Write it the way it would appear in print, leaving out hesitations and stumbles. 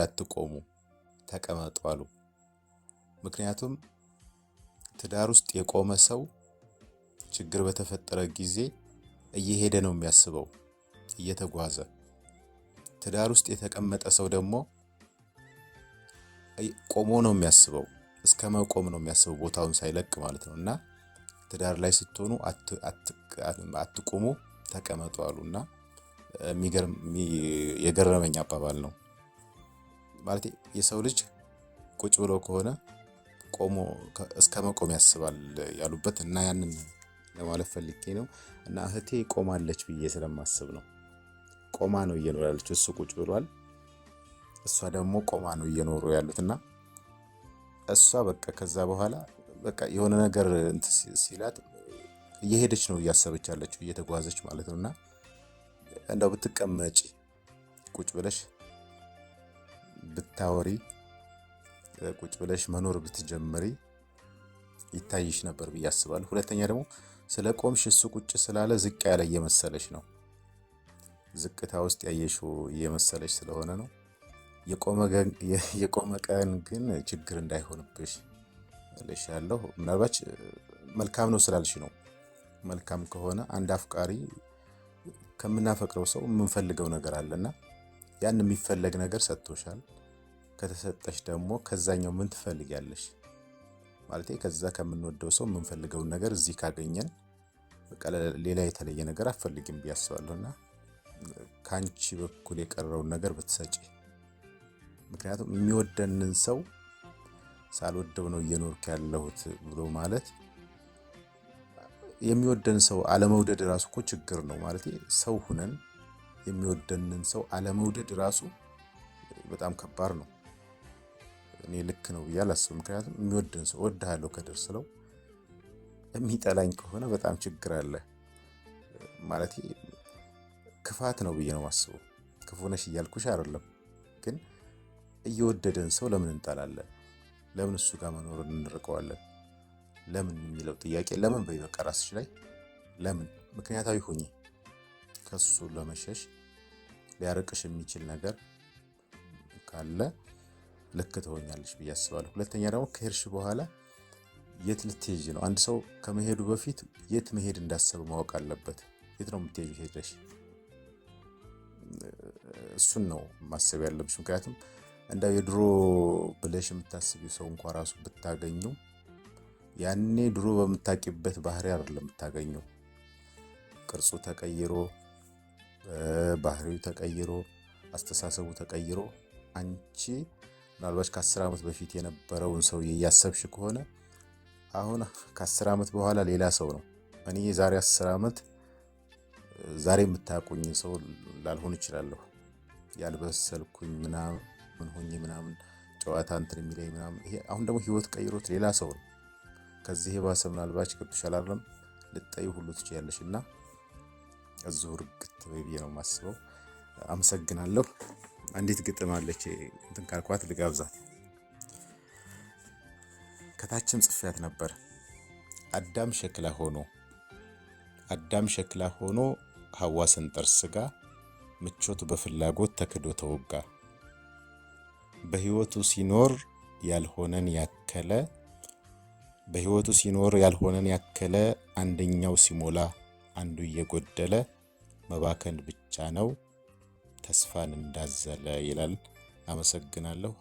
እንዳትቆሙ ተቀመጡ አሉ። ምክንያቱም ትዳር ውስጥ የቆመ ሰው ችግር በተፈጠረ ጊዜ እየሄደ ነው የሚያስበው፣ እየተጓዘ። ትዳር ውስጥ የተቀመጠ ሰው ደግሞ ቆሞ ነው የሚያስበው፣ እስከ መቆም ነው የሚያስበው፣ ቦታውን ሳይለቅ ማለት ነው። እና ትዳር ላይ ስትሆኑ አትቁሙ ተቀመጡ አሉና የገረመኝ አባባል ነው። ማለት የሰው ልጅ ቁጭ ብሎ ከሆነ ቆሞ እስከ መቆም ያስባል ያሉበት እና ያንን ለማለት ፈልጌ ነው። እና እህቴ ቆማለች ብዬ ስለማስብ ነው። ቆማ ነው እየኖረ ያለችው። እሱ ቁጭ ብሏል፣ እሷ ደግሞ ቆማ ነው እየኖሩ ያሉትና እሷ በቃ ከዛ በኋላ በቃ የሆነ ነገር ሲላት እየሄደች ነው እያሰበች ያለችው፣ እየተጓዘች ማለት ነውና እንደው ብትቀመጪ ቁጭ ብለሽ ብታወሪ ቁጭ ብለሽ መኖር ብትጀምሪ ይታይሽ ነበር ብዬ አስባለሁ። ሁለተኛ ደግሞ ስለ ቆምሽ እሱ ቁጭ ስላለ ዝቅ ያለ እየመሰለሽ ነው። ዝቅታ ውስጥ ያየሽው እየመሰለሽ ስለሆነ ነው። የቆመ ቀን ግን ችግር እንዳይሆንብሽ እልሻለሁ። ምናልባት መልካም ነው ስላልሽ ነው። መልካም ከሆነ አንድ አፍቃሪ ከምናፈቅረው ሰው የምንፈልገው ነገር አለና ያን የሚፈለግ ነገር ሰጥቶሻል። ከተሰጠሽ ደግሞ ከዛኛው ምን ትፈልጊያለሽ? ማለት ከዛ ከምንወደው ሰው የምንፈልገውን ነገር እዚህ ካገኘን በቃ ሌላ የተለየ ነገር አትፈልጊም ብዬ አስባለሁና ካንቺ በኩል የቀረውን ነገር ብትሰጪ። ምክንያቱም የሚወደንን ሰው ሳልወደው ነው እየኖርክ ያለሁት ብሎ ማለት የሚወደን ሰው አለመውደድ ራሱ እኮ ችግር ነው። ማለት ሰው ሁነን የሚወደንን ሰው አለመውደድ ራሱ በጣም ከባድ ነው። እኔ ልክ ነው ብዬ አላስብም። ምክንያቱም የሚወደን ሰው እወድሃለሁ ከድር ስለው የሚጠላኝ ከሆነ በጣም ችግር አለ። ማለት ክፋት ነው ብዬ ነው የማስበው። ክፉ ነሽ እያልኩሽ አይደለም፣ ግን እየወደደን ሰው ለምን እንጠላለን? ለምን እሱ ጋር መኖር እንርቀዋለን? ለምን የሚለው ጥያቄ ለምን በቃ ራስሽ ላይ ለምን ምክንያታዊ ሁኚ። ከሱ ለመሸሽ ሊያርቅሽ የሚችል ነገር ካለ ልክ ትሆኛለሽ ብዬ አስባለሁ። ሁለተኛ ደግሞ ከሄድሽ በኋላ የት ልትሄጂ ነው? አንድ ሰው ከመሄዱ በፊት የት መሄድ እንዳሰበ ማወቅ አለበት። የት ነው የምትሄጂው ሄደሽ? እሱን ነው ማሰብ ያለብሽ። ምክንያቱም እንደው የድሮ ብለሽ የምታስቢው ሰው እንኳን ራሱ ብታገኙ ያኔ ድሮ በምታቂበት ባህሪ አይደለም የምታገኘው። ቅርጹ ተቀይሮ፣ ባህሪው ተቀይሮ፣ አስተሳሰቡ ተቀይሮ አንቺ ምናልባት ከ10 ዓመት በፊት የነበረውን ሰው እያሰብሽ ከሆነ አሁን ከ10 ዓመት በኋላ ሌላ ሰው ነው። እኔ የዛሬ 10 ዓመት ዛሬ የምታውቁኝ ሰው ላልሆን እችላለሁ። ያልበሰልኩኝ ምን ሆኜ ምናምን ጨዋታ እንትን የሚለኝ ምናምን። ይሄ አሁን ደግሞ ህይወት ቀይሮት ሌላ ሰው ነው። ከዚህ የባሰ ምናልባት ገብቶሻል አይደለም ልጠይ ሁሉ ትችያለሽና እዚሁ ርግጥ በይ ብዬ ነው የማስበው። አመሰግናለሁ። አንዲት ግጥም አለች እንትን ካልኳት ልጋብዛት። ከታችም ጽፌያት ነበር። አዳም ሸክላ ሆኖ ሐዋ ሰንጠር ስጋ ምቾት በፍላጎት ተክዶ ተወጋ። በህይወቱ ሲኖር ያልሆነን ያከለ አንደኛው ሲሞላ አንዱ እየጎደለ መባከን ብቻ ነው ተስፋን እንዳዘለ ይላል። አመሰግናለሁ።